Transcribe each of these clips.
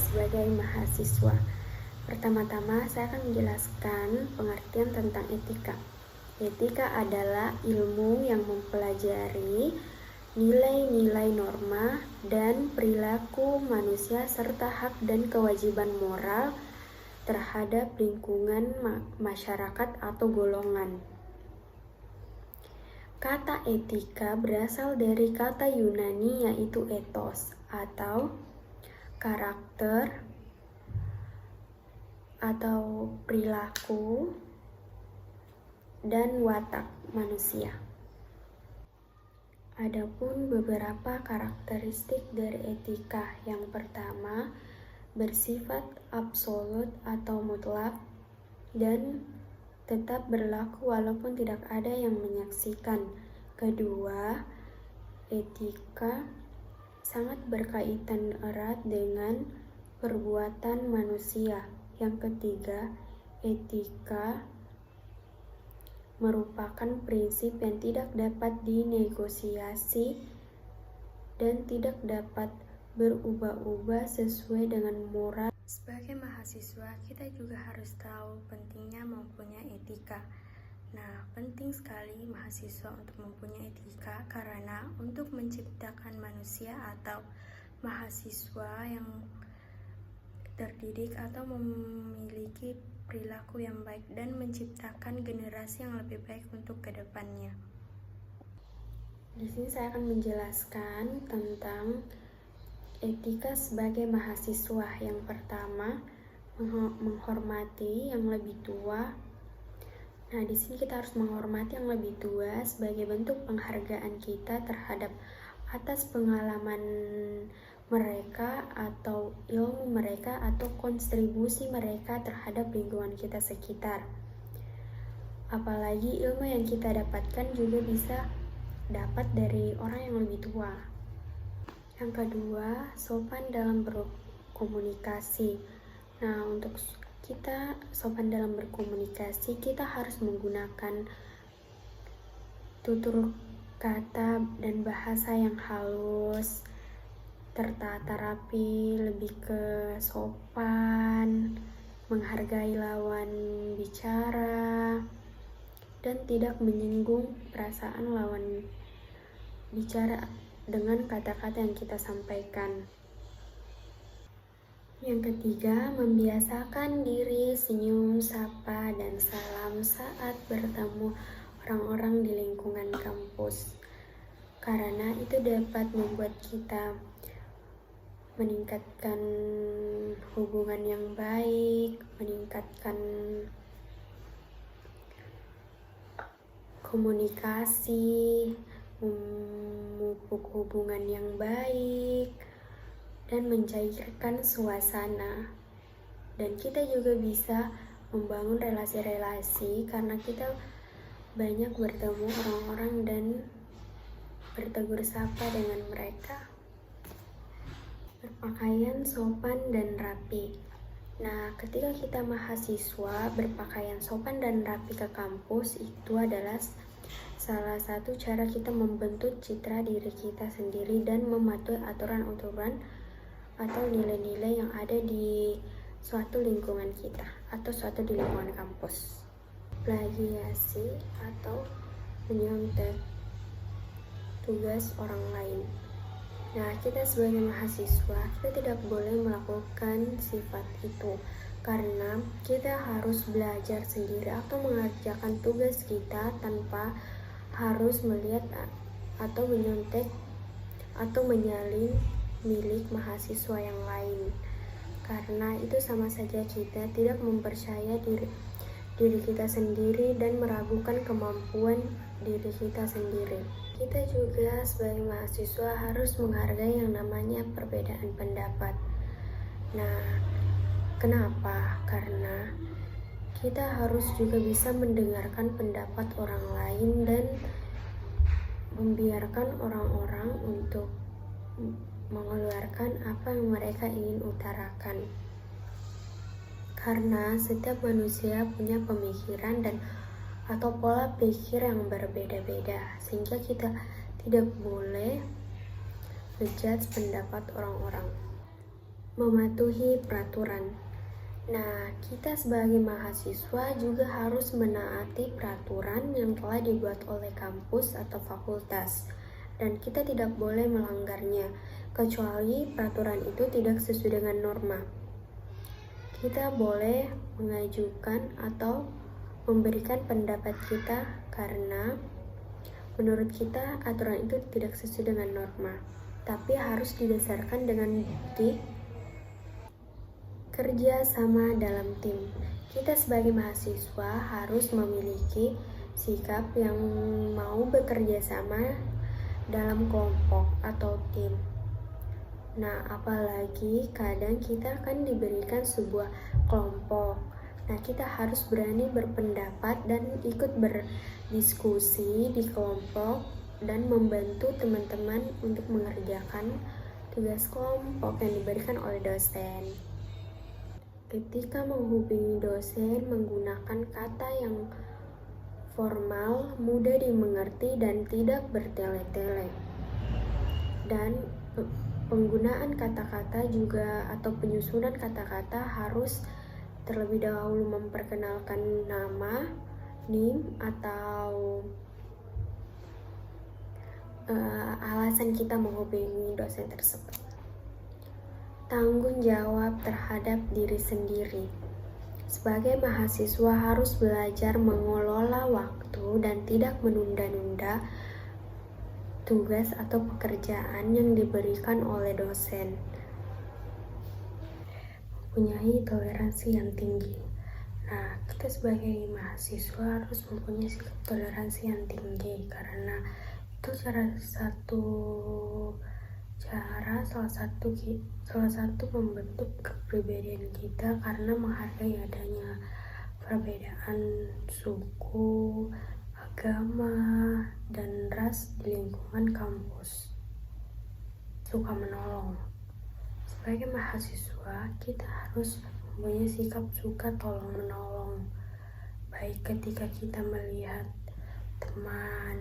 sebagai mahasiswa. Pertama-tama saya akan menjelaskan pengertian tentang etika. Etika adalah ilmu yang mempelajari nilai-nilai norma dan perilaku manusia serta hak dan kewajiban moral terhadap lingkungan masyarakat atau golongan. Kata etika berasal dari kata Yunani yaitu ethos atau karakter atau perilaku dan watak manusia. Adapun beberapa karakteristik dari etika. Yang pertama, bersifat absolut atau mutlak dan tetap berlaku walaupun tidak ada yang menyaksikan. Kedua, etika sangat berkaitan erat dengan perbuatan manusia. Yang ketiga, etika merupakan prinsip yang tidak dapat dinegosiasi dan tidak dapat berubah-ubah sesuai dengan moral. Sebagai mahasiswa, kita juga harus tahu pentingnya mempunyai etika. Nah, penting sekali mahasiswa untuk mempunyai etika karena untuk menciptakan manusia atau mahasiswa yang terdidik atau memiliki perilaku yang baik dan menciptakan generasi yang lebih baik untuk kedepannya. Di sini saya akan menjelaskan tentang etika sebagai mahasiswa. Yang pertama, menghormati yang lebih tua. Nah, di sini kita harus menghormati yang lebih tua sebagai bentuk penghargaan kita terhadap atas pengalaman mereka atau ilmu mereka atau kontribusi mereka terhadap lingkungan kita sekitar. Apalagi ilmu yang kita dapatkan juga bisa dapat dari orang yang lebih tua. Yang kedua, sopan dalam berkomunikasi. Nah, untuk kita sopan dalam berkomunikasi, kita harus menggunakan tutur kata dan bahasa yang halus, tertata rapi, lebih ke sopan, menghargai lawan bicara, dan tidak menyinggung perasaan lawan bicara dengan kata-kata yang kita sampaikan. Yang ketiga, membiasakan diri senyum, sapa, dan salam saat bertemu orang-orang di lingkungan kampus. Karena itu dapat membuat kita meningkatkan hubungan yang baik, meningkatkan komunikasi, memupuk hubungan yang baik, dan mencairkan suasana. Dan kita juga bisa membangun relasi-relasi karena kita banyak bertemu orang-orang dan bertegur sapa dengan mereka. Berpakaian sopan dan rapi. Nah, ketika kita mahasiswa berpakaian sopan dan rapi ke kampus, itu adalah salah satu cara kita membentuk citra diri kita sendiri dan mematuhi aturan-aturan atau nilai-nilai yang ada di suatu lingkungan kita atau suatu di lingkungan kampus. Plagiasi atau menyontek tugas orang lain. Nah, kita sebagai mahasiswa, kita tidak boleh melakukan sifat itu karena kita harus belajar sendiri atau mengerjakan tugas kita tanpa harus melihat atau menyontek atau menyalin milik mahasiswa yang lain. Karena itu sama saja kita tidak mempercaya diri kita sendiri dan meragukan kemampuan diri kita sendiri. Kita juga sebagai mahasiswa harus menghargai yang namanya perbedaan pendapat. Nah, kenapa? Karena kita harus juga bisa mendengarkan pendapat orang lain dan membiarkan orang-orang untuk mengeluarkan apa yang mereka ingin utarakan. Karena setiap manusia punya pemikiran dan atau pola pikir yang berbeda-beda, sehingga kita tidak boleh menjudge pendapat orang-orang. mematuhi peraturan. Nah, kita sebagai mahasiswa juga harus menaati peraturan yang telah dibuat oleh kampus atau fakultas, dan kita tidak boleh melanggarnya, kecuali peraturan itu tidak sesuai dengan norma. Kita boleh mengajukan atau memberikan pendapat kita karena menurut kita aturan itu tidak sesuai dengan norma, tapi harus didasarkan dengan bukti kerja sama dalam tim. Kita sebagai mahasiswa harus memiliki sikap yang mau bekerja sama dalam kelompok atau tim. Nah, apalagi kadang kita akan diberikan sebuah kelompok. Nah, kita harus berani berpendapat dan ikut berdiskusi di kelompok dan membantu teman-teman untuk mengerjakan tugas kelompok yang diberikan oleh dosen. Ketika menghubungi dosen menggunakan kata yang formal, mudah dimengerti dan tidak bertele-tele. Dan penggunaan kata-kata juga atau penyusunan kata-kata harus terlebih dahulu memperkenalkan nama, NIM, atau alasan kita menghubungi dosen tersebut. Tanggung jawab terhadap diri sendiri. Sebagai mahasiswa harus belajar mengelola waktu dan tidak menunda-nunda tugas atau pekerjaan yang diberikan oleh dosen. Mempunyai toleransi yang tinggi. Nah, kita sebagai mahasiswa harus mempunyai sikap toleransi yang tinggi karena itu salah satu membentuk kepribadian kita karena menghargai adanya perbedaan suku, agama, dan ras di lingkungan kampus. Suka menolong. Sebagai mahasiswa, kita harus mempunyai sikap suka tolong menolong, baik ketika kita melihat teman,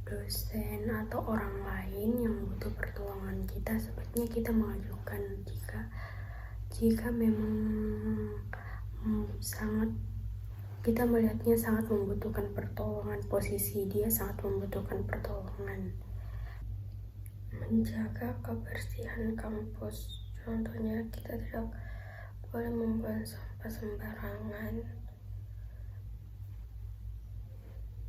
dosen, atau orang lain yang butuh pertolongan kita, sebaiknya kita mengajukan jika memang kita melihatnya sangat membutuhkan pertolongan, posisi dia sangat membutuhkan pertolongan. Menjaga kebersihan kampus, contohnya kita tidak boleh membuang sampah sembarangan.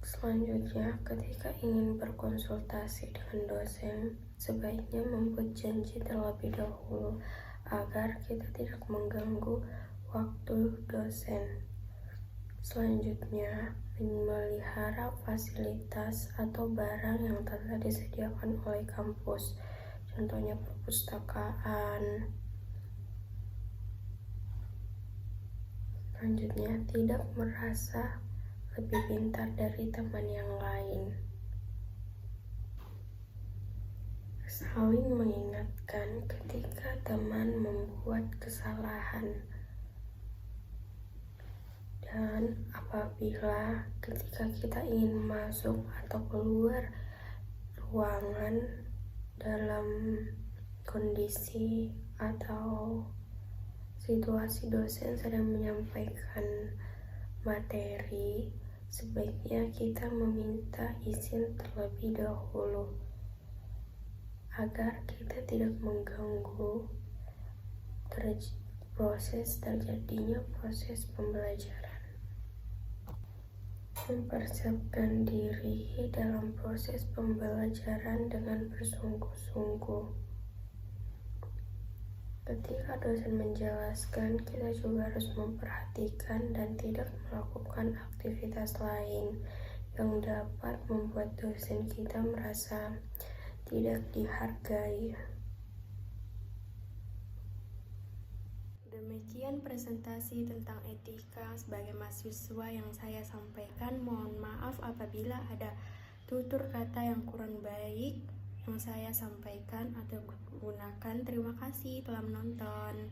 Selanjutnya, ketika ingin berkonsultasi dengan dosen, sebaiknya membuat janji terlebih dahulu agar kita tidak mengganggu waktu dosen. Selanjutnya, memelihara fasilitas atau barang yang telah disediakan oleh kampus, contohnya perpustakaan. Selanjutnya, tidak merasa lebih pintar dari teman yang lain. Saling mengingatkan ketika teman membuat kesalahan. Dan apabila ketika kita ingin masuk atau keluar ruangan dalam kondisi atau situasi dosen sedang menyampaikan materi, sebaiknya kita meminta izin terlebih dahulu agar kita tidak mengganggu terjadinya proses pembelajaran. Mempersiapkan diri dalam proses pembelajaran dengan bersungguh-sungguh. Ketika dosen menjelaskan, kita juga harus memperhatikan dan tidak melakukan aktivitas lain yang dapat membuat dosen kita merasa tidak dihargai. Demikian presentasi tentang etika sebagai mahasiswa yang saya sampaikan. Mohon maaf apabila ada tutur kata yang kurang baik yang saya sampaikan atau gunakan. Terima kasih telah menonton.